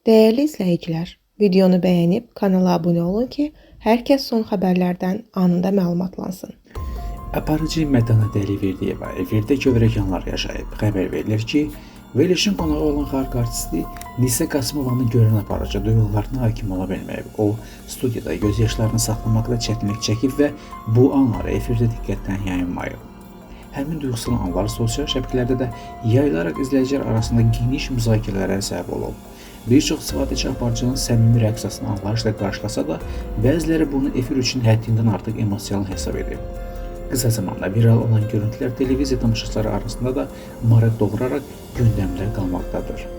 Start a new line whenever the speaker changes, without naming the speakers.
Değerli izləyicilər, videonu bəyənib kanala abunə olun ki, hər kəs son xəbərlərdən anında məlumatlansın.
Aparıcı Mədana Dəliverdiyeva efirdə kövrəkanlar yaşayıb. Xəbər verilir ki, verilişin qonağı olan xalq artisti Nisə Qasımovanı görən aparıcı duyğularına hakim ola bilməyib. O, studiyada göz yaşlarını saxlamaqda çətinlik çəkib və bu anları efirdə diqqətdən yayınmayıb. Həmin duyğusal anlar sosial şəbəkələrdə də yayılaraq izləyicilər arasında geniş müzakirələrə səbəb olub. Bir çox istifadəçi aparıcının səmimi rəqsasını anlayışla qarşılasa da, bəziləri bunu efir üçün həddindən artıq emosional hesab edib. Qısa zamanda viral olan görüntülər televiziya tamaşaçıları arasında da maraq doğuraraq gündəmdə qalmaqdadır.